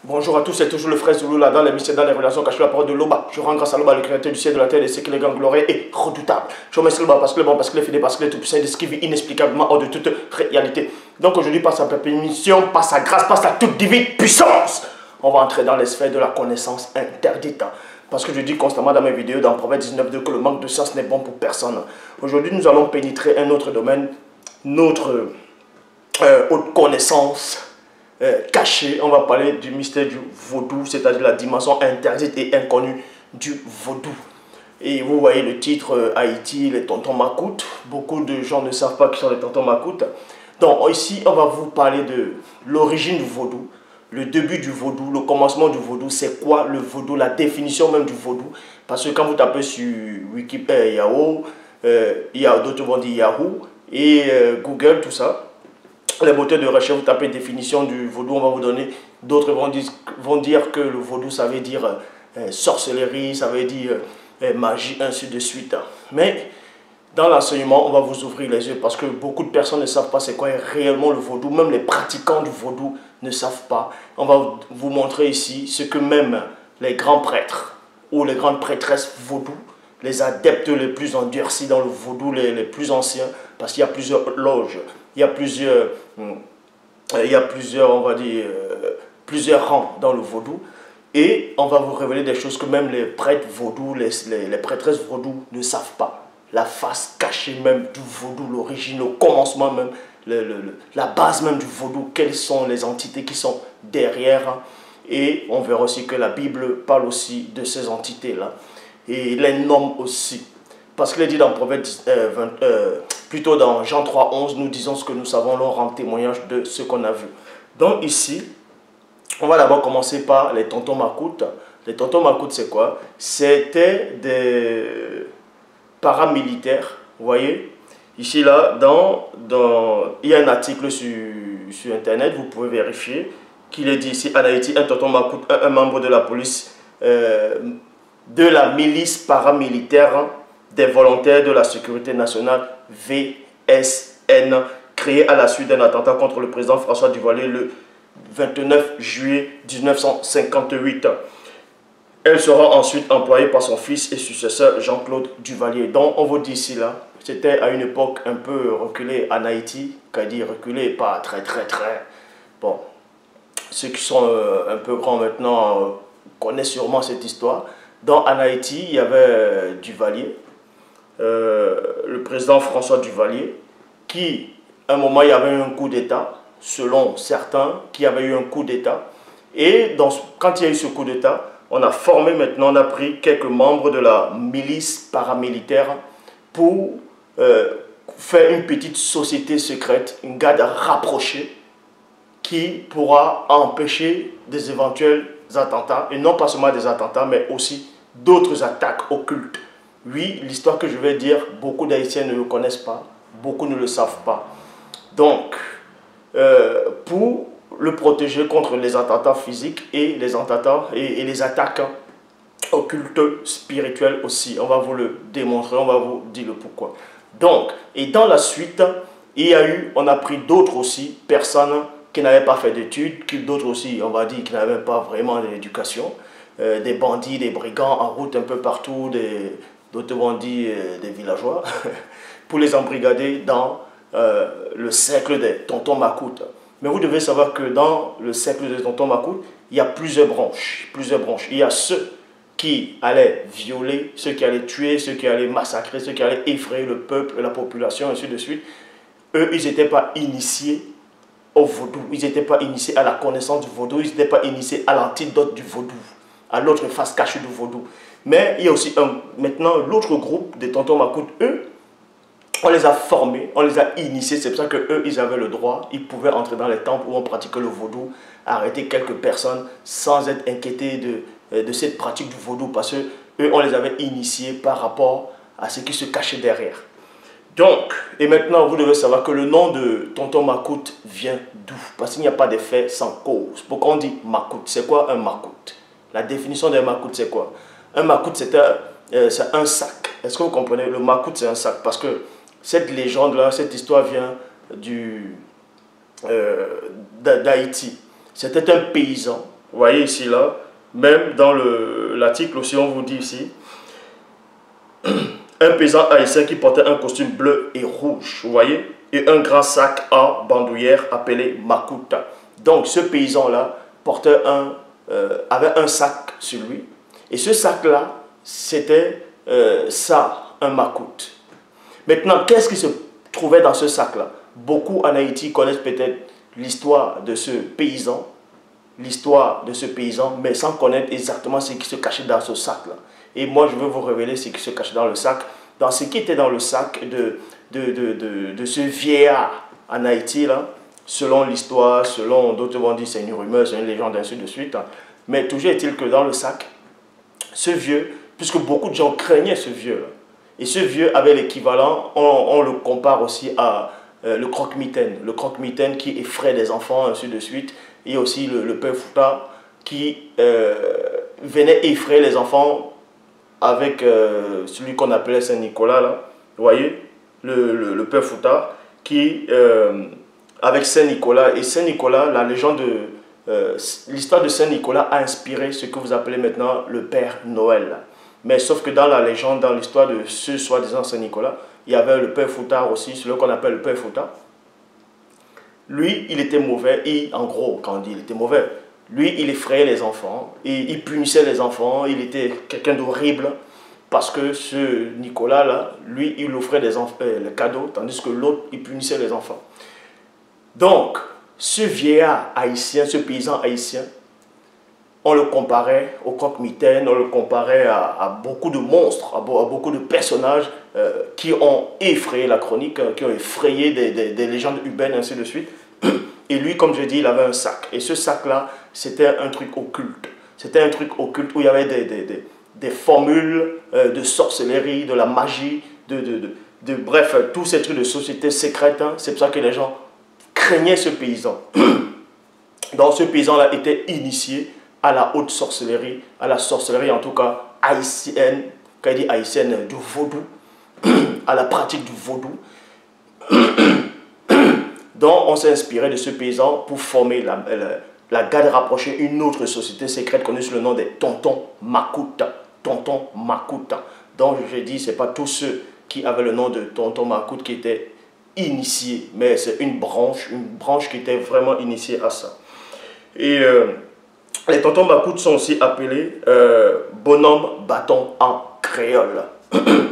Bonjour à tous, c'est toujours le frère Zulu là dans l'émission Dans les relations cachées la parole de Loba. Je rends grâce à Loba, le créateur du ciel de la terre, et ce qu'il est grand, glorieux et redoutable. Je remercie Loba parce qu'il est bon, parce qu'il est fidèle, parce qu'il est tout puissant, de ce qui vit inexplicablement hors de toute réalité. Donc aujourd'hui, par sa permission, par sa grâce, par sa toute divine puissance, on va entrer dans les sphères de la connaissance interdite. Parce que je dis constamment dans mes vidéos, dans Proverbe 19.2, que le manque de science n'est bon pour personne. Aujourd'hui, nous allons pénétrer un autre domaine, notre haute connaissance cachée. On va parler du mystère du vaudou, c'est-à-dire la dimension interdite et inconnue du vaudou. Et vous voyez le titre Haïti, les tontons macoutes. Beaucoup de gens ne savent pas qui sont les tontons macoutes. Donc ici, on va vous parler de l'origine du vaudou, le début du vaudou, le commencement du vaudou, c'est quoi le vaudou, la définition même du vaudou. Parce que quand vous tapez sur Wikipédia, Yahoo, d'autres vont dire Yahoo, et Google, tout ça, les moteurs de recherche, vous tapez définition du vaudou, on va vous donner, d'autres vont dire que le vaudou, ça veut dire sorcellerie, ça veut dire magie, ainsi de suite. Mais dans l'enseignement, on va vous ouvrir les yeux parce que beaucoup de personnes ne savent pas c'est quoi réellement le vaudou. Même les pratiquants du vaudou ne savent pas. On va vous montrer ici ce que même les grands prêtres ou les grandes prêtresses vaudou, les adeptes les plus endurcis dans le vaudou, les plus anciens, parce qu'il y a plusieurs loges, il y a plusieurs, on va dire, plusieurs rangs dans le vaudou. Et on va vous révéler des choses que même les prêtres vaudou, les prêtresses vaudou ne savent pas. La face cachée même du vaudou, l'origine, le commencement même, la base même du vaudou, quelles sont les entités qui sont derrière. Et on verra aussi que la Bible parle aussi de ces entités-là. Et il les nomme aussi. Parce qu'il est dit dans Proverbe, plutôt dans Jean 3.11, nous disons ce que nous savons, l'on rend témoignage de ce qu'on a vu. Donc ici, on va d'abord commencer par les tontons macoutes. Les tontons macoutes, c'est quoi? C'était des paramilitaires, vous voyez. Ici, là, il y a un article sur Internet, vous pouvez vérifier, qu'il est dit ici, en Haïti, un tonton macoute, un membre de la police, de la milice paramilitaire des volontaires de la sécurité nationale, VSN, créé à la suite d'un attentat contre le président François Duvalier le 29 juillet 1958. Elle sera ensuite employée par son fils et successeur Jean-Claude Duvalier. Donc on vous dit ici là, c'était à une époque un peu reculée en Haïti, quand il dit reculée, pas très. Bon, ceux qui sont un peu grands maintenant connaissent sûrement cette histoire. Donc en Haïti, il y avait Duvalier, le président François Duvalier, qui, à un moment, il y avait eu un coup d'État, selon certains, qui avait eu un coup d'État. Et quand il y a eu ce coup d'État, on a formé maintenant, on a pris quelques membres de la milice paramilitaire pour faire une petite société secrète, une garde rapprochée, qui pourra empêcher des éventuels attentats, et non pas seulement des attentats, mais aussi d'autres attaques occultes. Oui, l'histoire que je vais dire, beaucoup d'Haïtiens ne le connaissent pas, beaucoup ne le savent pas. Donc, pour le protéger contre les attentats physiques et les attentats et les attaques occultes spirituelles aussi. On va vous le démontrer, on va vous dire le pourquoi. Donc, et dans la suite, on a pris d'autres aussi, personnes qui n'avaient pas fait d'études, d'autres aussi, on va dire, qui n'avaient pas vraiment d'éducation, des bandits, des brigands en route un peu partout, d'autres vont dire des villageois, pour les embrigader dans le cercle des tontons macoutes. Mais vous devez savoir que dans le cercle des tontons macoutes, il y a plusieurs branches. Il y a ceux qui allaient violer, ceux qui allaient tuer, ceux qui allaient massacrer, ceux qui allaient effrayer le peuple, la population, ainsi de suite. Eux, ils n'étaient pas initiés au vaudou. Ils n'étaient pas initiés à la connaissance du vaudou. Ils n'étaient pas initiés à l'antidote du vaudou, à l'autre face cachée du vaudou. Mais il y a aussi maintenant l'autre groupe des tontons macoutes, eux, on les a formés, on les a initiés, c'est pour ça qu'eux, ils avaient le droit, ils pouvaient entrer dans les temples où on pratiquait le vaudou, arrêter quelques personnes sans être inquiétés de cette pratique du vaudou, parce qu'eux, on les avait initiés par rapport à ce qui se cachait derrière. Donc, et maintenant, vous devez savoir que le nom de tonton macoute vient d'où? Parce qu'il n'y a pas d'effet sans cause. Pourquoi on dit macoute? C'est quoi un macoute? La définition d'un macoute, c'est quoi? Un macoute, c'est un sac. Est-ce que vous comprenez? Le macoute, c'est un sac. Parce que cette légende-là, cette histoire vient d'Haïti. C'était un paysan Vous voyez ici, là, même dans l'article aussi, on vous dit ici, un paysan haïtien qui portait un costume bleu et rouge, vous voyez, et un grand sac en bandoulière appelé makuta. Donc ce paysan-là avait un sac sur lui, et ce sac-là, c'était ça, un makout. Maintenant, qu'est-ce qui se trouvait dans ce sac-là? Beaucoup en Haïti connaissent peut-être l'histoire de ce paysan, mais sans connaître exactement ce qui se cachait dans ce sac-là. Et moi, je veux vous révéler ce qui se cachait dans le sac. Dans ce qui était dans le sac de ce vieillard en Haïti, là, selon l'histoire, selon d'autres vont dire c'est une rumeur, c'est une légende, ainsi de suite. Hein. Mais toujours est-il que dans le sac, ce vieux, puisque beaucoup de gens craignaient ce vieux-là, et ce vieux avait l'équivalent, on le compare aussi à le croque-mitaine qui effraie les enfants, ainsi de suite, et aussi le père Fouta qui venait effrayer les enfants avec celui qu'on appelait Saint-Nicolas, là, vous voyez, le père Fouta, qui, avec Saint-Nicolas, et Saint-Nicolas, la légende l'histoire de Saint-Nicolas a inspiré ce que vous appelez maintenant le Père Noël. Mais sauf que dans la légende, dans l'histoire de ce soi-disant Saint-Nicolas, il y avait le père Fouta aussi, celui qu'on appelle le père Fouta. Lui, il était mauvais, et en gros, quand on dit il était mauvais, lui, il effrayait les enfants, et il punissait les enfants, il était quelqu'un d'horrible, parce que ce Nicolas-là, lui, il offrait les cadeaux, tandis que l'autre, il punissait les enfants. Donc, ce vieillard haïtien, ce paysan haïtien, on le comparait au croque-mitaine, on le comparait à beaucoup de monstres, à beaucoup de personnages qui ont effrayé la chronique, qui ont effrayé des légendes urbaines, ainsi de suite. Et lui, comme je dis, il avait un sac. Et ce sac-là, c'était un truc occulte. C'était un truc occulte où il y avait des formules de sorcellerie, de la magie, bref, tous ces trucs de société secrète. Hein. C'est pour ça que les gens craignaient ce paysan. Donc ce paysan-là était initié à la haute sorcellerie, à la sorcellerie en tout cas haïtienne, quand il dit haïtienne, du vaudou, à la pratique du vaudou. Donc on s'est inspiré de ce paysan pour former la garde rapprochée, une autre société secrète connue sous le nom des tontons Makuta. Tonton Makuta. Donc je dis, ce n'est pas tous ceux qui avaient le nom de tonton Makuta qui étaient initiés, mais c'est une branche qui était vraiment initiée à ça. Et les tontons Makuta sont aussi appelés bonhomme bâton en créole.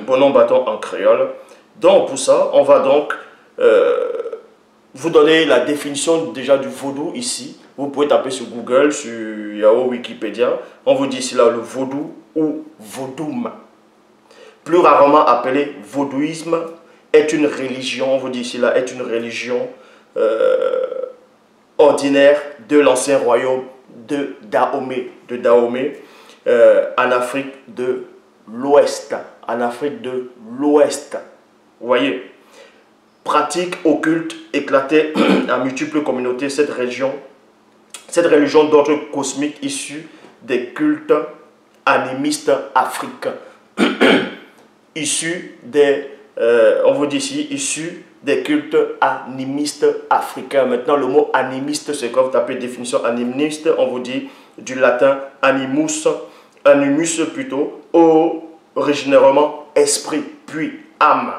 Bonhomme bâton en créole. Donc pour ça, on va donc vous donner la définition déjà du vaudou ici. Vous pouvez taper sur Google, sur Yahoo, Wikipédia. On vous dit ici là le vaudou ou vaudoum. Plus rarement appelé vaudouisme, est une religion, on vous dit ici là, est une religion ordinaire de l'ancien royaume de Dahomey, en Afrique de l'Ouest. En Afrique de l'Ouest. Vous voyez, pratique occulte éclatée à multiples communautés, cette religion d'ordre cosmique issue des cultes animistes africains. Issue des, on vous dit ici, issue des cultes animistes africains. Maintenant, le mot animiste, c'est quand vous tapez définition animiste, on vous dit du latin animus plutôt, originairement esprit, puis âme.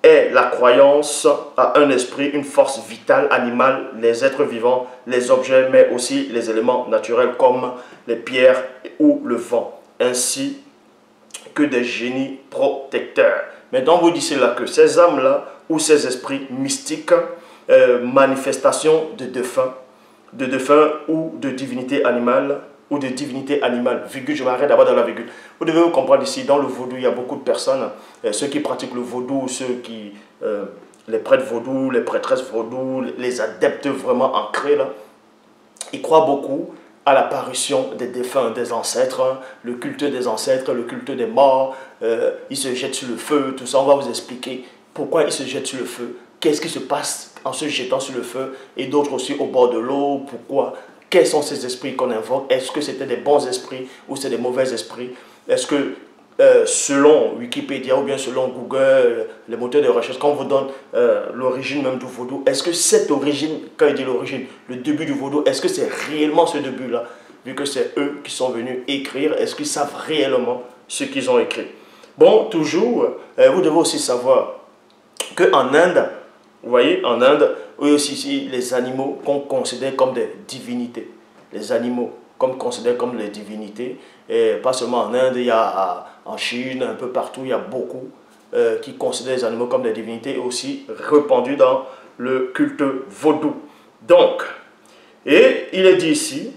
Est la croyance à un esprit, une force vitale animale, les êtres vivants, les objets, mais aussi les éléments naturels comme les pierres ou le vent, ainsi que des génies protecteurs. Maintenant, vous dites là que ces âmes-là, ou ces esprits mystiques, manifestations de défunts ou de divinités animales, virgule, je m'arrête d'abord dans la virgule. Vous devez vous comprendre ici, dans le vaudou, il y a beaucoup de personnes, ceux qui pratiquent le vaudou, les prêtres vaudou, les prêtresses vaudou, les adeptes vraiment ancrés, là, ils croient beaucoup à l'apparition des défunts, des ancêtres, hein, le culte des ancêtres, le culte des morts, ils se jettent sur le feu, tout ça, on va vous expliquer pourquoi ils se jettent sur le feu, qu'est-ce qui se passe en se jetant sur le feu, et d'autres aussi au bord de l'eau, pourquoi. Quels sont ces esprits qu'on invoque? Est-ce que c'était des bons esprits ou c'est des mauvais esprits? Est-ce que selon Wikipédia ou bien selon Google, les moteurs de recherche, quand on vous donne l'origine même du vaudou, est-ce que cette origine, quand il dit l'origine, le début du vaudou, est-ce que c'est réellement ce début-là? vu que c'est eux qui sont venus écrire. Est-ce qu'ils savent réellement ce qu'ils ont écrit? Bon, toujours, vous devez aussi savoir qu'en Inde, vous voyez, en Inde, eux aussi, les animaux qu'on considère comme des divinités. Les animaux comme considérés comme des divinités. Et pas seulement en Inde, il y a en Chine, un peu partout, il y a beaucoup qui considèrent les animaux comme des divinités, aussi répandus dans le culte vaudou. Donc, et il est dit ici,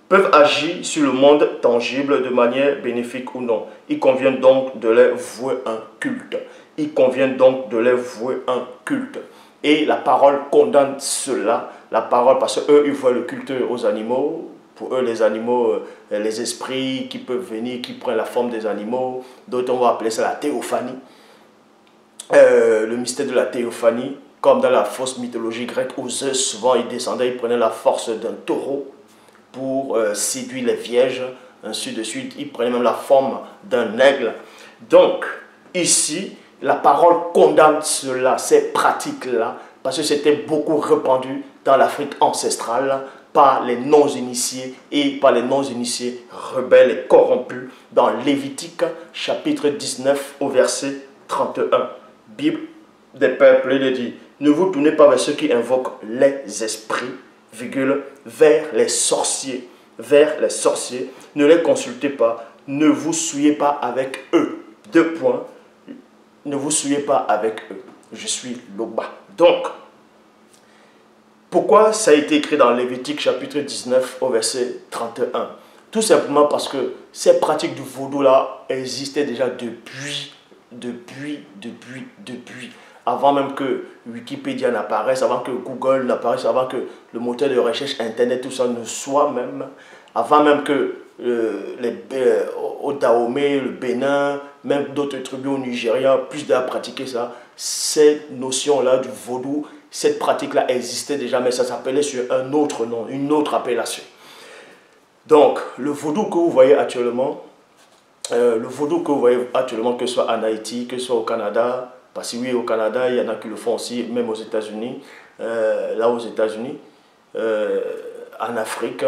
peuvent agir sur le monde tangible de manière bénéfique ou non. Il convient donc de les vouer un culte. Il convient donc de les vouer un culte. Et la parole condamne cela. La parole, parce qu'eux, ils voient le culte aux animaux. Pour eux, les animaux, les esprits qui peuvent venir, qui prennent la forme des animaux. D'autres, on va appeler ça la théophanie. Le mystère de la théophanie, comme dans la fausse mythologie grecque, où Zeus, souvent, il descendait, il prenait la force d'un taureau pour séduire les vierges, ainsi de suite. Il prenait même la forme d'un aigle. Donc, ici, la parole condamne cela, ces pratiques-là, parce que c'était beaucoup répandu dans l'Afrique ancestrale par les non-initiés et par les non-initiés rebelles et corrompus dans Lévitique, chapitre 19, au verset 31. Bible des peuples, il dit, ne vous tournez pas vers ceux qui invoquent les esprits, virgule, vers les sorciers, ne les consultez pas, ne vous souillez pas avec eux. Deux points, ne vous souillez pas avec eux. Je suis Loba. Donc, pourquoi ça a été écrit dans Lévitique chapitre 19 au verset 31? Tout simplement parce que ces pratiques du vaudou-là existaient déjà depuis. Avant même que Wikipédia n'apparaisse, avant que Google n'apparaisse, avant que le moteur de recherche Internet, tout ça ne soit même, avant même que au Dahomey, le Bénin, même d'autres tribus au Nigeria, plus à pratiquer ça, cette notion-là du vaudou, cette pratique-là existait déjà, mais ça s'appelait sur un autre nom, une autre appellation. Donc, le vaudou que vous voyez actuellement, que ce soit en Haïti, que ce soit au Canada, parce que oui, au Canada, il y en a qui le font aussi, même aux États-Unis, en Afrique,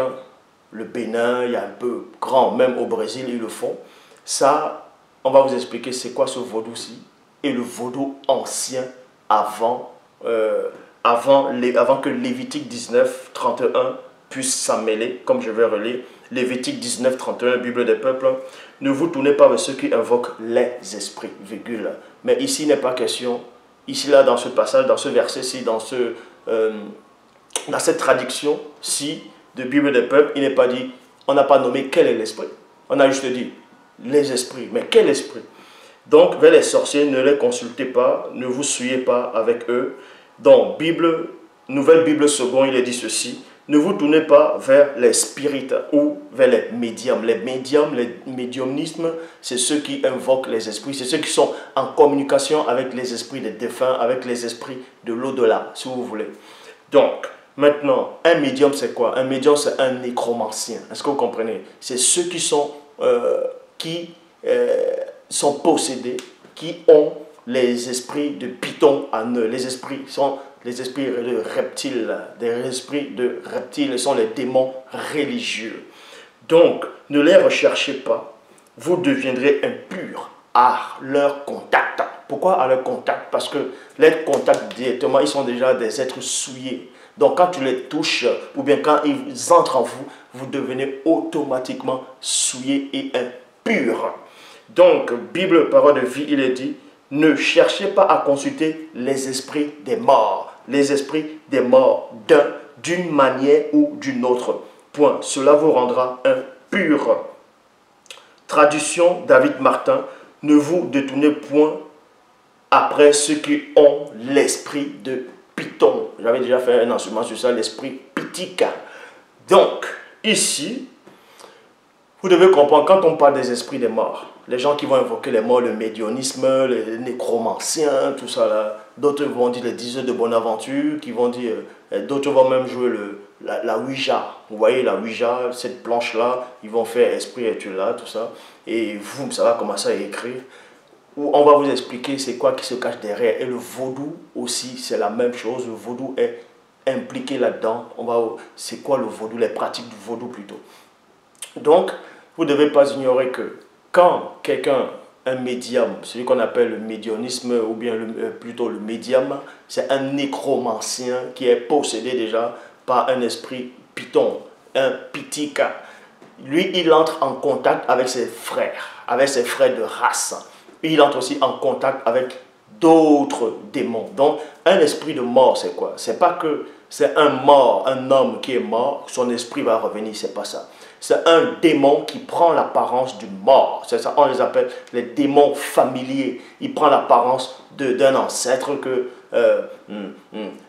le Bénin, il y a un peu grand, même au Brésil, ils le font. Ça, on va vous expliquer c'est quoi ce vaudou-ci, et le vaudou ancien avant que Lévitique 19, 31 puisse s'en mêler, comme je vais relire. Lévitique 19, 31, Bible des peuples. Ne vous tournez pas vers ceux qui invoquent les esprits, virgule. Mais ici, il n'est pas question, ici, là, dans ce passage, dans ce verset-ci, dans cette traduction-ci de Bible des peuples, il n'est pas dit, on n'a pas nommé quel est l'esprit. On a juste dit les esprits. Mais quel esprit? Donc, vers les sorciers, ne les consultez pas, ne vous souillez pas avec eux. Donc, Nouvelle Bible seconde, il est dit ceci. Ne vous tournez pas vers les spirites ou vers les médiums. Les médiums, les médiumnismes, c'est ceux qui invoquent les esprits. C'est ceux qui sont en communication avec les esprits des défunts, avec les esprits de l'au-delà, si vous voulez. Donc, maintenant, un médium, c'est quoi? Un médium, c'est un nécromancien. Est-ce que vous comprenez? C'est ceux qui sont possédés, qui ont les esprits de Python en eux. Les esprits sont les esprits de reptiles. Des esprits de reptiles sont les démons religieux. Donc, ne les recherchez pas. Vous deviendrez impurs à leur contact. Pourquoi à leur contact? Parce que les contacts directement, ils sont déjà des êtres souillés. Donc, quand tu les touches, ou bien quand ils entrent en vous, vous devenez automatiquement souillés et impurs. Donc, Bible, parole de vie, il est dit, ne cherchez pas à consulter les esprits des morts. Les esprits des morts d'une manière ou d'une autre. Point. Cela vous rendra impur. Traduction David Martin. Ne vous détournez point après ceux qui ont l'esprit de Python. J'avais déjà fait un enseignement sur ça, l'esprit pythique. Donc, ici, vous devez comprendre, quand on parle des esprits des morts, les gens qui vont invoquer les morts, le médiunisme, les nécromanciens, tout ça là, d'autres vont dire les diseurs de bonne aventure, qui vont dire, d'autres vont même jouer la Ouija. Vous voyez la Ouija, cette planche là, ils vont faire esprit et tu là, tout ça, et vous, ça va commencer à écrire. Où on va vous expliquer c'est quoi qui se cache derrière. Et le vaudou aussi, c'est la même chose. Le vaudou est impliqués là-dedans. C'est quoi le vaudou, les pratiques du vaudou plutôt. Donc, vous ne devez pas ignorer que quand quelqu'un, un médium, celui qu'on appelle le médiunisme ou bien plutôt le médium, c'est un nécromancien qui est possédé déjà par un esprit python, un pitika. Lui, il entre en contact avec ses frères de race. Il entre aussi en contact avec d'autres démons. Donc, un esprit de mort, c'est quoi? C'est pas que c'est un mort, un homme qui est mort, son esprit va revenir, c'est pas ça. C'est un démon qui prend l'apparence d'une mort. C'est ça, on les appelle les démons familiers. Il prend l'apparence d'un ancêtre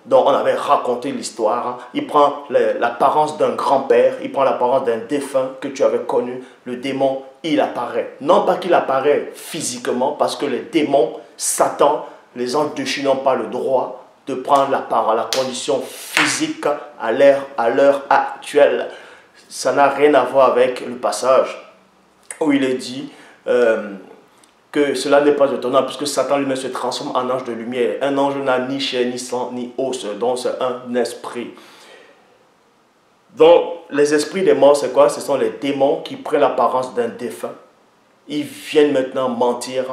dont on avait raconté l'histoire. Hein. Il prend l'apparence d'un grand-père, il prend l'apparence d'un défunt que tu avais connu. Le démon, il apparaît. Non pas qu'il apparaît physiquement, parce que les démons, Satan, les anges déchus n'ont pas le droit de prendre la condition physique à l'heure actuelle. Ça n'a rien à voir avec le passage où il est dit que cela n'est pas étonnant puisque Satan lui-même se transforme en ange de lumière. Un ange n'a ni chair, ni sang, ni os, donc c'est un esprit. Donc les esprits des morts, c'est quoi? Ce sont les démons qui prennent l'apparence d'un défunt. Ils viennent maintenant mentir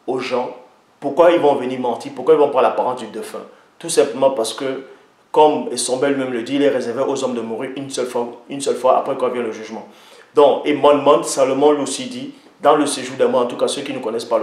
aux gens. Pourquoi ils vont venir mentir? Pourquoi ils vont prendre l'apparence du défunt? Tout simplement parce que, comme Sombel même le dit, il est réservé aux hommes de mourir une seule fois après quand vient le jugement. Donc, et Monmouth, Salomon aussi dit, dans le séjour des morts, en tout cas ceux qui ne connaissent pas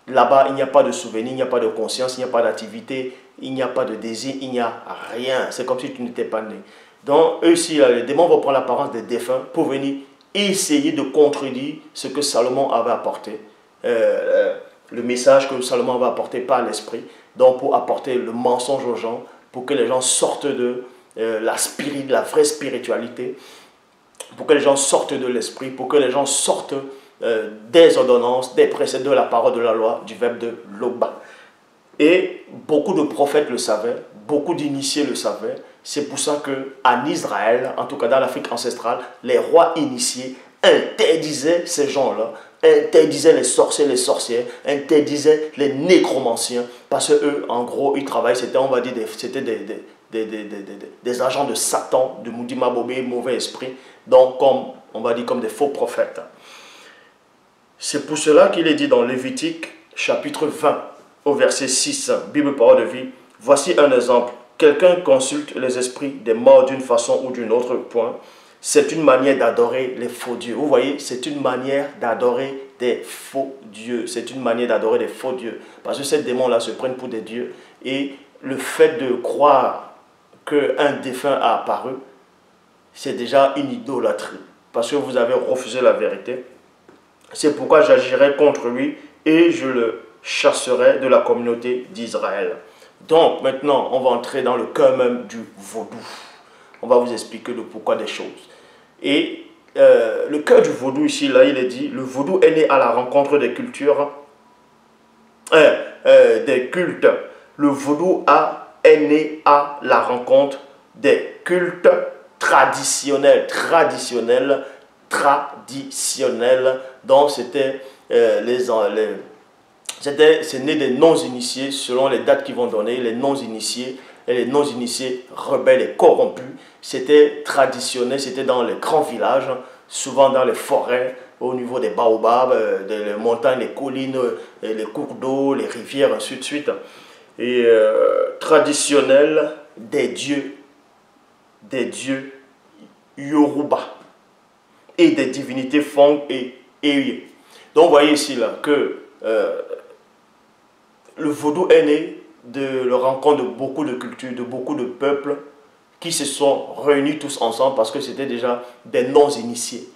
là-bas, il n'y a pas de souvenir, il n'y a pas de conscience, il n'y a pas d'activité, il n'y a pas de désir, il n'y a rien. C'est comme si tu n'étais pas né. Donc, eux aussi, les démons vont prendre l'apparence des défunts pour venir essayer de contredire ce que Salomon avait apporté. Le message que Salomon avait apporté par l'esprit. Donc, pour apporter le mensonge aux gens, pour que les gens sortent de la vraie spiritualité, pour que les gens sortent de l'esprit, pour que les gens sortent des ordonnances, des préceptes de la parole de la loi, du verbe de Loba. Et beaucoup de prophètes le savaient, beaucoup d'initiés le savaient. C'est pour ça qu'en Israël, en tout cas dans l'Afrique ancestrale, les rois initiés interdisaient ces gens-là, interdisaient les sorciers, les sorcières, interdisaient les nécromanciens, parce qu'eux, en gros, ils travaillent, c'était, on va dire, des agents de Satan, de Moudima Bobé, mauvais esprit, donc comme, on va dire, comme des faux prophètes. C'est pour cela qu'il est dit dans Lévitique, chapitre 20, au verset 6, Bible Parole de Vie, voici un exemple. Quelqu'un consulte les esprits des morts d'une façon ou d'une autre, point. C'est une manière d'adorer les faux dieux. Vous voyez, c'est une manière d'adorer des faux dieux. C'est une manière d'adorer des faux dieux. Parce que ces démons-là se prennent pour des dieux. Et le fait de croire qu'un défunt a apparu, c'est déjà une idolâtrie. Parce que vous avez refusé la vérité. C'est pourquoi j'agirai contre lui et je le chasserai de la communauté d'Israël. Donc maintenant, on va entrer dans le cœur même du vaudou. On va vous expliquer le pourquoi des choses. Et le cœur du vaudou ici, là, il est dit, le vaudou est né à la rencontre des cultures, des cultes. Le vaudou est né à la rencontre des cultes traditionnels. Donc c'était c'est né des non-initiés, selon les dates qu'ils vont donner, les non-initiés et les non-initiés rebelles et corrompus. C'était traditionnel, c'était dans les grands villages, souvent dans les forêts, au niveau des baobabs, des montagnes, les collines, les cours d'eau, les rivières, ainsi de suite. Et traditionnel des dieux Yoruba et des divinités Fong et Eye. Donc vous voyez ici là que le vaudou est né de la rencontre de beaucoup de cultures, de beaucoup de peuples qui se sont réunis tous ensemble parce que c'était déjà des non-initiés.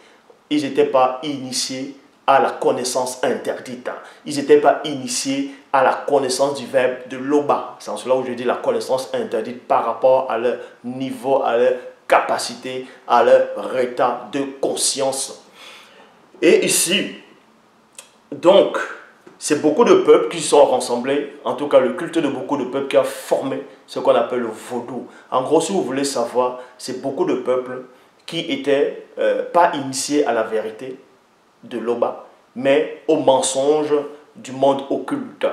Ils n'étaient pas initiés à la connaissance interdite. Ils n'étaient pas initiés à la connaissance du verbe de Loba. C'est en cela où je dis la connaissance interdite par rapport à leur niveau, à leur capacité, à leur état de conscience. Et ici, donc, c'est beaucoup de peuples qui sont rassemblés, en tout cas le culte de beaucoup de peuples qui a formé ce qu'on appelle le vaudou. En gros, si vous voulez savoir, c'est beaucoup de peuples qui n'étaient pas initiés à la vérité de Loba, mais au mensonge du monde occulte.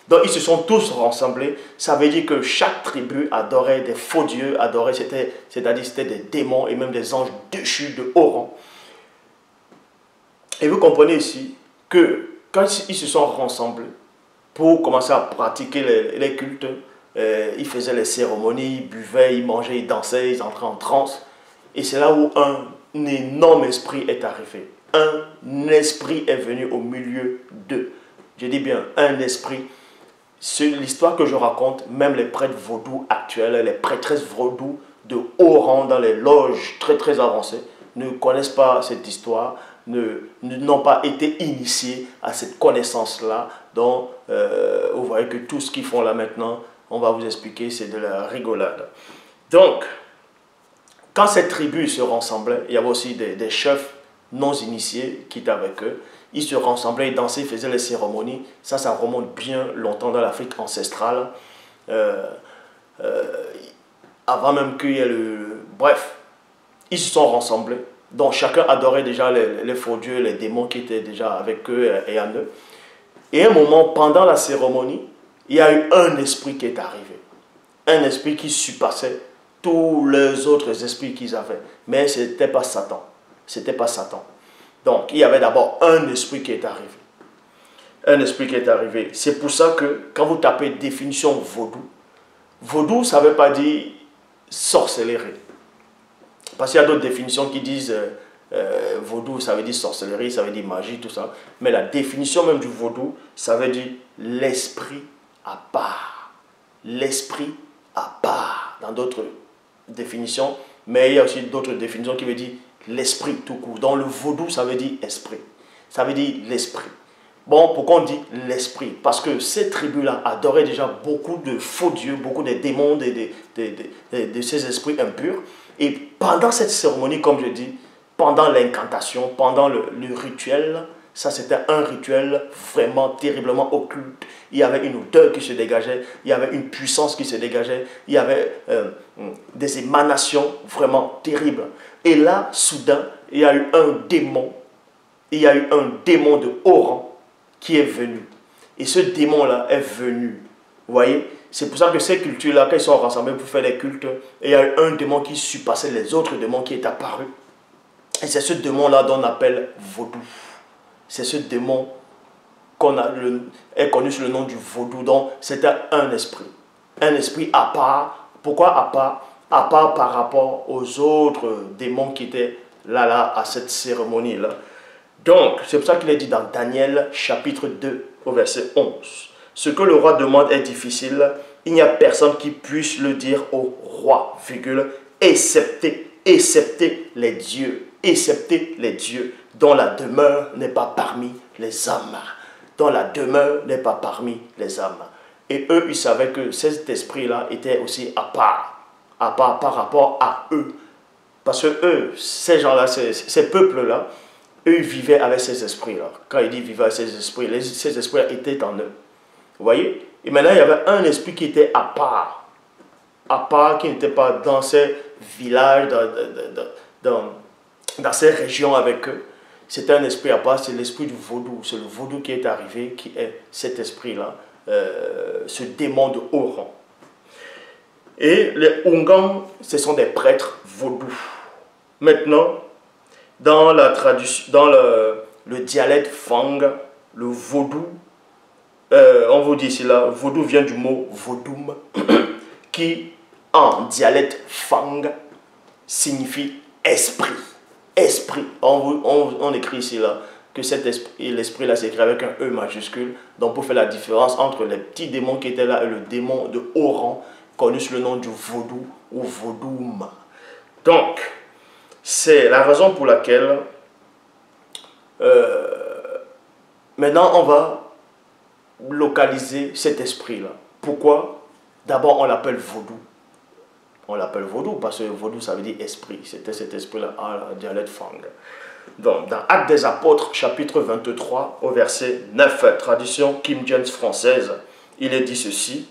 Donc ils se sont tous rassemblés. Ça veut dire que chaque tribu adorait des faux dieux, c'est-à-dire c'était des démons et même des anges déchus de haut rang. Et vous comprenez ici que quand ils se sont rassemblés pour commencer à pratiquer les cultes, ils faisaient les cérémonies, ils buvaient, ils mangeaient, ils dansaient, ils entraient en transe. Et c'est là où un énorme esprit est arrivé. Un esprit est venu au milieu d'eux. Je dis bien un esprit. C'est l'histoire que je raconte, même les prêtres vaudous actuels, les prêtresses vaudous de haut rang dans les loges très très avancées, ne connaissent pas cette histoire, n'ont pas été initiés à cette connaissance-là. Donc, vous voyez que tout ce qu'ils font là maintenant, on va vous expliquer, c'est de la rigolade. Donc, quand cette tribu se rassemblait, il y avait aussi des chefs non initiés qui étaient avec eux. Ils se rassemblaient, ils dansaient, ils faisaient les cérémonies. Ça remonte bien longtemps dans l'Afrique ancestrale. Avant même qu'il y ait le... Bref, ils se sont rassemblés. Donc chacun adorait déjà les faux dieux, les démons qui étaient déjà avec eux et en eux. Et à un moment, pendant la cérémonie, il y a eu un esprit qui est arrivé. Un esprit qui surpassait tous les autres esprits qu'ils avaient. Mais ce n'était pas Satan. C'était pas Satan. Donc, il y avait d'abord un esprit qui est arrivé. Un esprit qui est arrivé. C'est pour ça que, quand vous tapez définition vaudou, vaudou, ça ne veut pas dire sorcellerie. Parce qu'il y a d'autres définitions qui disent vaudou, ça veut dire sorcellerie, ça veut dire magie, tout ça. Mais la définition même du vaudou, ça veut dire l'esprit à part. L'esprit à part. Dans d'autres définitions. Mais il y a aussi d'autres définitions qui veulent dire l'esprit tout court. Donc le vaudou, ça veut dire esprit. Ça veut dire l'esprit. Bon, pourquoi on dit l'esprit? Parce que ces tribus-là adoraient déjà beaucoup de faux dieux, beaucoup de démons, de ces esprits impurs. Et pendant cette cérémonie, comme je dis, pendant l'incantation, pendant le rituel, ça c'était un rituel vraiment terriblement occulte. Il y avait une odeur qui se dégageait, il y avait une puissance qui se dégageait, il y avait des émanations vraiment terribles. Et là, soudain, il y a eu un démon, de haut rang qui est venu. Et ce démon-là est venu. Vous voyez? C'est pour ça que ces cultures-là, quand ils sont rassemblés pour faire les cultes, il y a eu un démon qui surpassait les autres démons qui est apparu. Et c'est ce démon-là qu'on appelle vaudou. C'est ce démon est connu sous le nom du vaudou. Donc, c'était un esprit. Un esprit à part. Pourquoi à part? À part par rapport aux autres démons qui étaient là à cette cérémonie-là. Donc, c'est pour ça qu'il est dit dans Daniel chapitre 2 au verset 11. Ce que le roi demande est difficile. Il n'y a personne qui puisse le dire au roi, excepté les dieux, dont la demeure n'est pas parmi les hommes. Dont la demeure n'est pas parmi les hommes. Et eux, ils savaient que cet esprit-là était aussi à part par rapport à eux. Parce que eux, ces gens-là, ces peuples-là, eux, ils vivaient avec ces esprits-là. Quand il dit vivaient avec ces esprits, ces esprits-là étaient en eux. Vous voyez? Et maintenant, il y avait un esprit qui était à part, qui n'était pas dans ces villages, dans ces régions avec eux. C'était un esprit à part, c'est l'esprit du vaudou. C'est le vaudou qui est arrivé, qui est cet esprit-là, ce démon de haut rang. Et les Ungans, ce sont des prêtres vaudous. Maintenant, dans la traduction, dans le dialecte Fang, le vaudou, on vous dit ici là, vaudou vient du mot vaudum, qui en dialecte Fang signifie esprit. Esprit. On écrit ici là que cet esprit, l'esprit là s'écrit avec un E majuscule. Donc pour faire la différence entre les petits démons qui étaient là et le démon de haut rang, connu sous le nom du vaudou ou vaudoum. Donc, c'est la raison pour laquelle maintenant on va localiser cet esprit-là. Pourquoi? D'abord, on l'appelle vaudou. On l'appelle vaudou parce que vaudou, ça veut dire esprit. C'était cet esprit-là en dialecte Fang. Donc, dans Actes des Apôtres, chapitre 23, au verset 9, traduction King James française, il est dit ceci.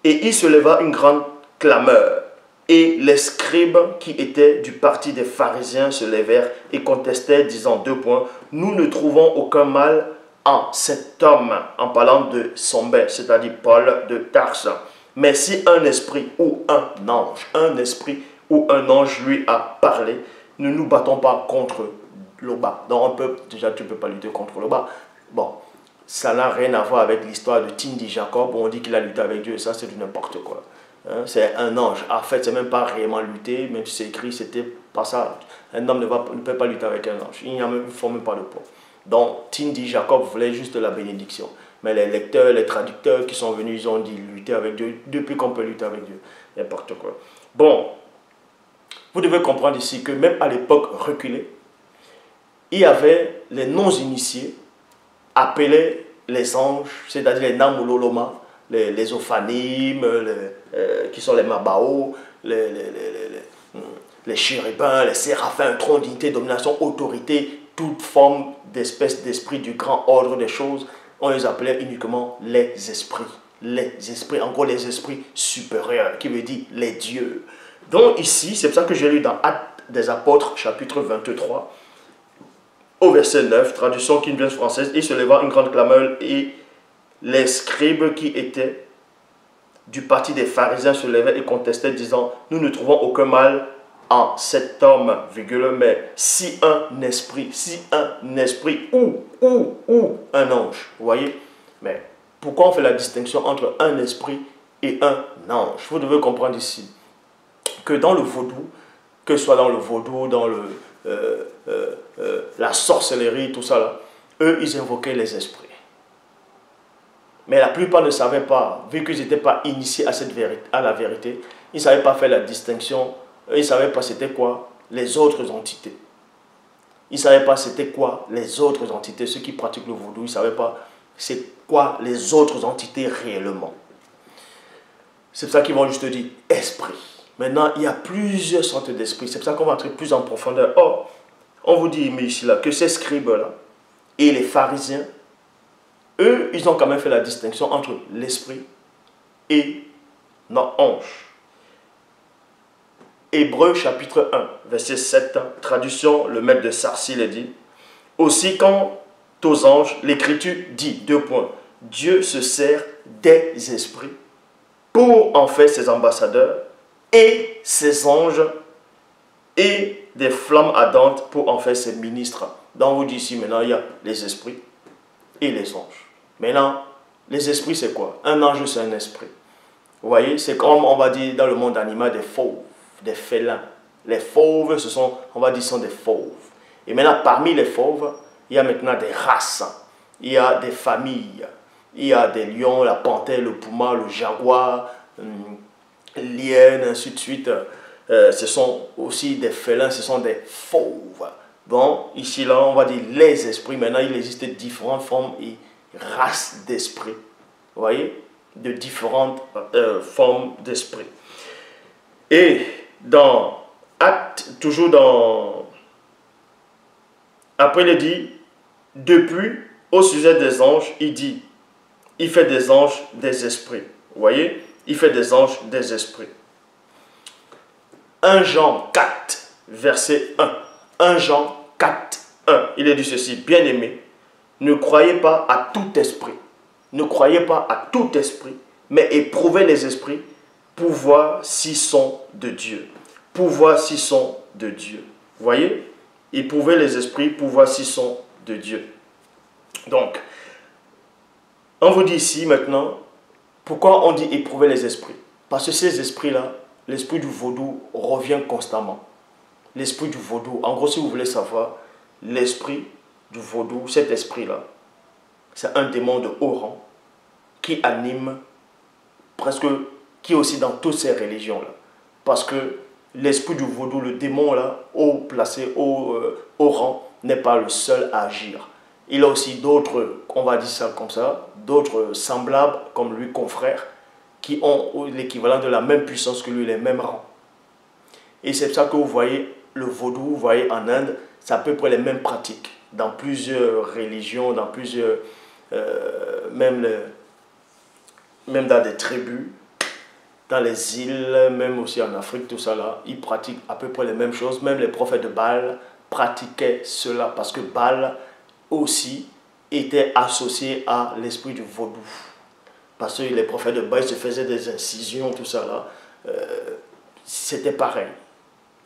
Et il se leva une grande clameur. Et les scribes qui étaient du parti des pharisiens se levèrent et contestaient, disant deux points. Nous ne trouvons aucun mal en cet homme, en parlant de son maître, c'est-à-dire Paul de Tarse. Mais si un esprit ou un esprit ou un ange lui a parlé, ne nous battons pas contre le bas. Donc déjà tu ne peux pas lutter contre le bas. Bon, ça n'a rien à voir avec l'histoire de Tindy Jacob, où on dit qu'il a lutté avec Dieu, ça c'est du n'importe quoi. Hein, c'est un ange. En fait, c'est même pas réellement lutter, même si c'est écrit, c'était pas ça. Un homme ne peut pas lutter avec un ange. Il ne faut même pas le poids. Donc, Tindy Jacob voulait juste la bénédiction. Mais les lecteurs, les traducteurs qui sont venus, ils ont dit lutter avec Dieu. Depuis qu'on peut lutter avec Dieu, n'importe quoi. Bon, vous devez comprendre ici que même à l'époque reculée, il y avait les non-initiés appelés les anges, c'est-à-dire les Namuloloma, les Ophanimes, qui sont les Mabao, les chérubins, les séraphins, trône, dignité, domination, autorité, toute forme d'espèce d'esprit du grand ordre des choses, on les appelait uniquement les esprits. Les esprits, encore les esprits supérieurs, qui veut dire les dieux. Donc ici, c'est pour ça que j'ai lu dans Actes des Apôtres, chapitre 23, au verset 9, traduction King James française, il se leva une grande clameur et les scribes qui étaient du parti des pharisiens se levaient et contestaient, disant, nous ne trouvons aucun mal en cet homme, mais si un esprit ou un ange, vous voyez, mais pourquoi on fait la distinction entre un esprit et un ange? Vous devez comprendre ici que dans le vaudou, que ce soit dans le vaudou, dans la sorcellerie, tout ça là, eux ils invoquaient les esprits. Mais la plupart ne savaient pas, vu qu'ils n'étaient pas initiés à la vérité, ils ne savaient pas faire la distinction. Ils ne savaient pas c'était quoi les autres entités. Ils ne savaient pas c'était quoi les autres entités. Ceux qui pratiquent le vaudou, ils ne savaient pas c'est quoi les autres entités réellement. C'est pour ça qu'ils vont juste dire esprit. Maintenant, il y a plusieurs sortes d'esprits. C'est pour ça qu'on va entrer plus en profondeur. Or, on vous dit mais ici là, que ces scribes-là et les pharisiens, eux, ils ont quand même fait la distinction entre l'esprit et l'ange. Hébreux chapitre 1, verset 7, traduction, le maître de Sarcille est dit, aussi quant aux anges, l'écriture dit, Dieu se sert des esprits pour en faire ses ambassadeurs et ses anges et des flammes ardentes pour en faire ses ministres. Donc vous dites ici maintenant il y a les esprits et les anges. Maintenant, les esprits c'est quoi? Un ange c'est un esprit. Vous voyez, c'est comme on va dire dans le monde animal des fauves, des félins. Les fauves, ce sont, on va dire, sont des fauves. Et maintenant, parmi les fauves, il y a maintenant des races. Il y a des familles. Il y a des lions, la panthère, le puma, le jaguar, l'hyène, ainsi de suite. Ce sont aussi des félins, ce sont des fauves. Bon, ici, là, on va dire les esprits. Maintenant, il existe différentes formes et races d'esprits. Vous voyez? De différentes formes d'esprit. Et dans Actes, toujours dans... Après il dit, depuis, au sujet des anges, il dit, il fait des anges des esprits. Vous voyez? Il fait des anges des esprits. 1 Jean 4, verset 1. 1 Jean 4, 1. Il est dit ceci, bien-aimés, ne croyez pas à tout esprit. Ne croyez pas à tout esprit, mais éprouvez les esprits pour voir s'ils sont de Dieu. Pour voir s'ils sont de Dieu. Vous voyez? Éprouvez les esprits pour voir s'ils sont de Dieu. Donc, on vous dit ici maintenant, pourquoi on dit éprouver les esprits? Parce que ces esprits-là, l'esprit du vaudou revient constamment. L'esprit du vaudou, en gros si vous voulez savoir, l'esprit du vaudou, cet esprit-là, c'est un démon de haut rang qui anime presque, qui est aussi dans toutes ces religions-là. Parce que l'esprit du vaudou, le démon là, haut placé, haut rang, n'est pas le seul à agir. Il a aussi d'autres, on va dire ça comme ça, d'autres semblables, comme lui, confrères, qui ont l'équivalent de la même puissance que lui, les mêmes rangs. Et c'est pour ça que vous voyez le vaudou, vous voyez en Inde, c'est à peu près les mêmes pratiques. Dans plusieurs religions, dans plusieurs, même dans des tribus, dans les îles, même aussi en Afrique, tout ça là, ils pratiquent à peu près les mêmes choses. Même les prophètes de Baal pratiquaient cela parce que Baal aussi était associé à l'esprit du vaudou. Parce que les prophètes de Baal se faisaient des incisions, tout ça là. C'était pareil.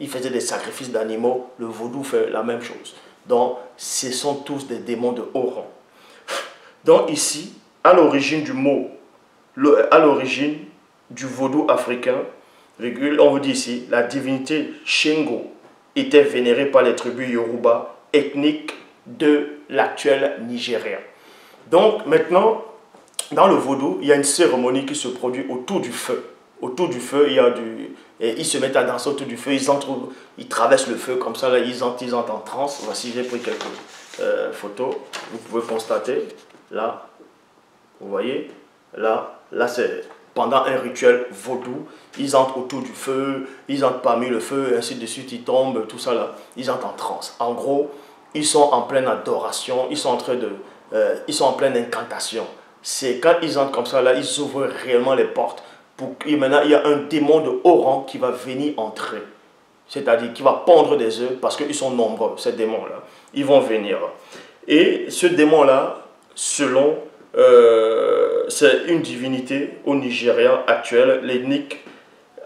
Ils faisaient des sacrifices d'animaux. Le vaudou fait la même chose. Donc, ce sont tous des démons de haut rang. Donc ici, à l'origine du mot, à l'origine du vaudou africain, on vous dit ici, la divinité Shingo était vénérée par les tribus Yoruba, ethniques de l'actuel Nigeria. Donc maintenant, dans le vaudou, il y a une cérémonie qui se produit autour du feu. Autour du feu, ils se mettent à danser autour du feu, ils traversent le feu comme ça, là, ils entrent en transe. Voici, j'ai pris quelques photos, vous pouvez constater, là, vous voyez, là c'est pendant un rituel vaudou, ils entrent autour du feu, ils entrent parmi le feu, et ainsi de suite, ils tombent, tout ça là, ils entrent en transe. En gros, ils sont en pleine adoration, ils sont en pleine incantation. C'est quand ils entrent comme ça là, ils ouvrent réellement les portes. Et maintenant, il y a un démon de haut rang qui va venir entrer. C'est-à-dire qui va pondre des œufs parce qu'ils sont nombreux, ces démons-là. Ils vont venir. Et ce démon-là, selon, c'est une divinité au Nigeria actuel, l'ethnique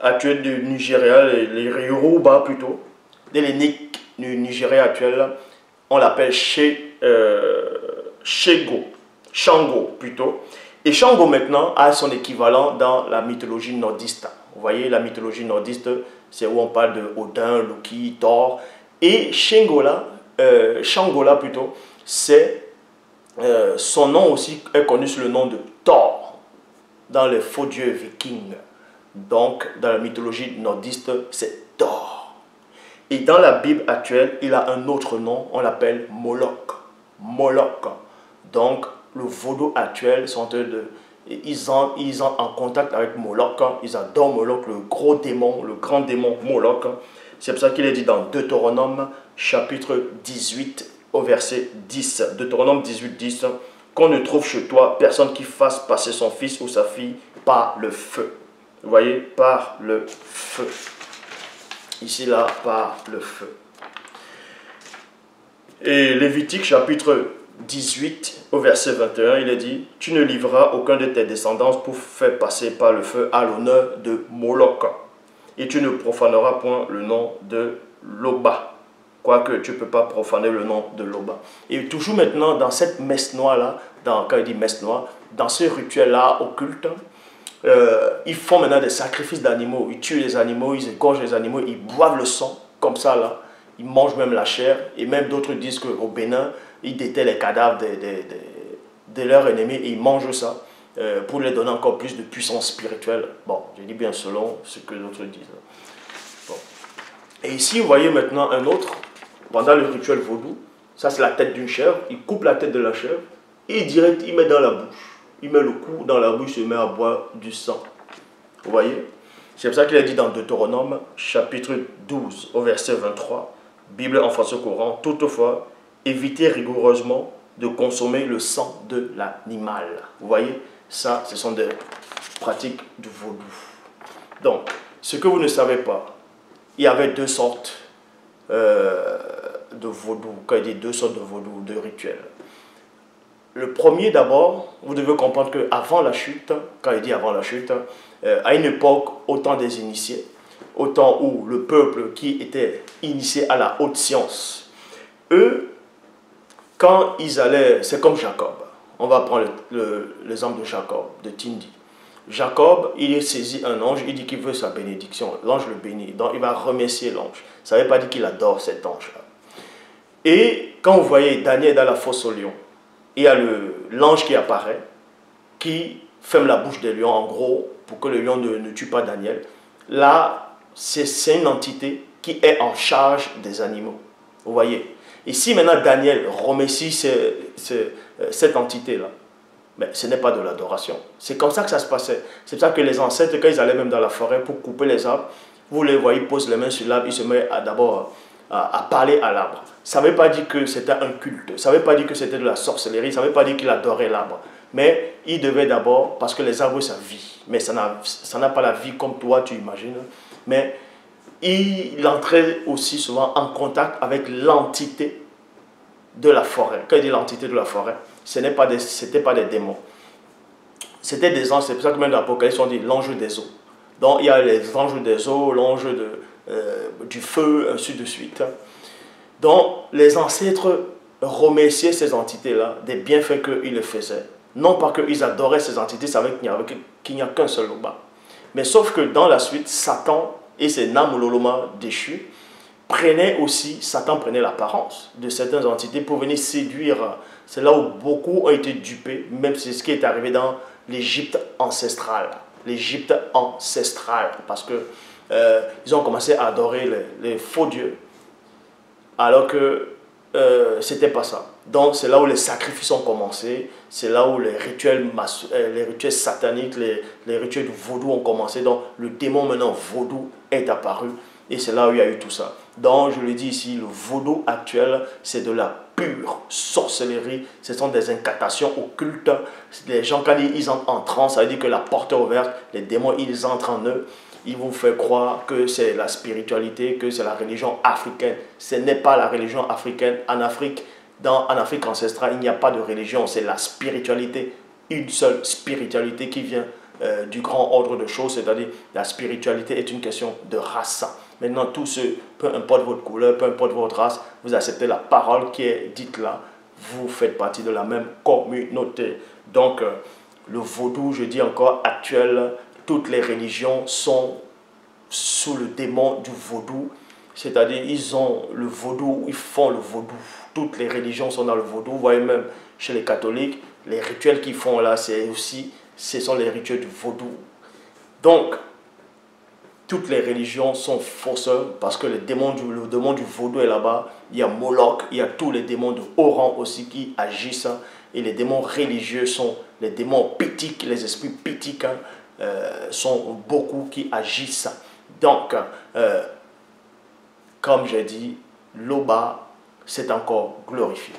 actuelle du Nigeria, les Yoruba plutôt, l'ethnique du Nigeria actuel, on l'appelle Shango plutôt. Et Shango maintenant a son équivalent dans la mythologie nordiste. Vous voyez, la mythologie nordiste, c'est où on parle de Odin, Loki, Thor. Et Shango là plutôt, c'est son nom aussi est connu sous le nom de Thor dans les faux dieux vikings. Donc, dans la mythologie nordiste, c'est Thor. Et dans la Bible actuelle, il a un autre nom, on l'appelle Moloch. Moloch. Donc, le vaudou actuel, ils entrent en contact avec Moloch, ils adorent Moloch, le gros démon, le grand démon Moloch. C'est pour ça qu'il est dit dans Deutéronome chapitre 18 au verset 10. Deutéronome 18, 10. Qu'on ne trouve chez toi personne qui fasse passer son fils ou sa fille par le feu. Vous voyez, par le feu. Ici, là, par le feu. Et Lévitique chapitre 18 au verset 21, il est dit, tu ne livreras aucun de tes descendants pour faire passer par le feu à l'honneur de Moloch. Et tu ne profaneras point le nom de Loba. Quoique tu ne peux pas profaner le nom de Loba. Et toujours maintenant, dans cette messe noire-là, quand il dit messe noire, dans ce rituel-là occulte, ils font maintenant des sacrifices d'animaux. Ils tuent les animaux, ils égorgent les animaux, ils boivent le sang, comme ça là. Ils mangent même la chair. Et même d'autres disent qu'au Bénin, ils déterrent les cadavres de leurs ennemis et ils mangent ça pour leur donner encore plus de puissance spirituelle. Bon, je dis bien selon ce que d'autres disent. Bon. Et ici, vous voyez maintenant un autre, pendant le rituel vaudou, ça c'est la tête d'une chèvre, il coupe la tête de la chèvre et direct, il met dans la bouche. Il met le cou dans la bouche et il met à boire du sang. Vous voyez? C'est pour ça qu'il est dit dans Deutéronome, chapitre 12, au verset 23, Bible en français courant, toutefois, évitez rigoureusement de consommer le sang de l'animal. Vous voyez? Ça, ce sont des pratiques du vaudou. Donc, ce que vous ne savez pas, il y avait deux sortes de vaudou, quand il dit deux sortes de vaudou, de rituels. Le premier d'abord, vous devez comprendre qu'avant la chute, quand il dit avant la chute, à une époque, au temps des initiés, au temps où le peuple qui était initié à la haute science, eux, quand ils allaient, c'est comme Jacob, on va prendre l'exemple de Jacob, de Tindi. Jacob, il saisit un ange, il dit qu'il veut sa bénédiction, l'ange le bénit, donc il va remercier l'ange. Ça ne veut pas dire qu'il adore cet ange-là. Et quand vous voyez Daniel dans la fosse au lion, il y a l'ange qui apparaît, qui ferme la bouche des lions, en gros, pour que le lion ne tue pas Daniel. Là, c'est une entité qui est en charge des animaux. Vous voyez? Et si maintenant Daniel remercie cette entité-là, mais ce n'est pas de l'adoration. C'est comme ça que ça se passait. C'est pour ça que les ancêtres, quand ils allaient même dans la forêt pour couper les arbres, vous les voyez, ils posent les mains sur l'arbre, ils se mettent d'abord à parler à l'arbre. Ça ne veut pas dire que c'était un culte, ça ne veut pas dire que c'était de la sorcellerie, ça ne veut pas dire qu'il adorait l'arbre. Mais il devait d'abord, parce que les arbres, ça vit. Mais ça n'a pas la vie comme toi, tu imagines. Mais il entrait aussi souvent en contact avec l'entité de la forêt. Quand il dit l'entité de la forêt, ce n'était pas des démons. C'était des anges, c'est pour ça que même dans l'Apocalypse, on dit l'ange des eaux. Donc il y a les anges des eaux, l'ange du feu, ainsi de suite. Donc les ancêtres remerciaient ces entités-là des bienfaits qu'ils faisaient. Non pas qu'ils adoraient ces entités, savaient qu'il n'y a qu'un seul Loba. Mais sauf que dans la suite, Satan et ses Namololoma déchus Satan prenait l'apparence de certaines entités pour venir séduire. C'est là où beaucoup ont été dupés, même c'est ce qui est arrivé dans l'Égypte ancestrale. L'Égypte ancestrale, parce que ils ont commencé à adorer les faux dieux, alors que c'était pas ça. Donc c'est là où les sacrifices ont commencé, c'est là où les rituels sataniques, les rituels du vaudou ont commencé. Donc le démon maintenant vaudou est apparu et c'est là où il y a eu tout ça. Donc je le dis ici, le vaudou actuel c'est de la pure sorcellerie, ce sont des incantations occultes. Les gens quand ils entrent en transe, ça veut dire que la porte est ouverte, les démons ils entrent en eux. Ils vous font croire que c'est la spiritualité, que c'est la religion africaine. Ce n'est pas la religion africaine. En Afrique ancestrale, il n'y a pas de religion, c'est la spiritualité. Une seule spiritualité qui vient du grand ordre de choses, c'est-à-dire la spiritualité est une question de race. Maintenant, tous ceux, peu importe votre couleur, peu importe votre race, vous acceptez la parole qui est dite là, vous faites partie de la même communauté. Donc, le vaudou, je dis encore, actuel, toutes les religions sont sous le démon du vaudou, c'est-à-dire ils ont le vaudou, ils font le vaudou. Toutes les religions sont dans le vaudou. Vous voyez même chez les catholiques, les rituels qu'ils font là, ce sont les rituels du vaudou. Donc, toutes les religions sont fausses parce que le démon du vaudou est là-bas. Il y a Moloch, il y a tous les démons de haut rang aussi qui agissent. Et les démons religieux sont les démons pithiques, les esprits pithiques. Sont beaucoup qui agissent. Donc, comme j'ai dit, Loba s'est encore glorifié.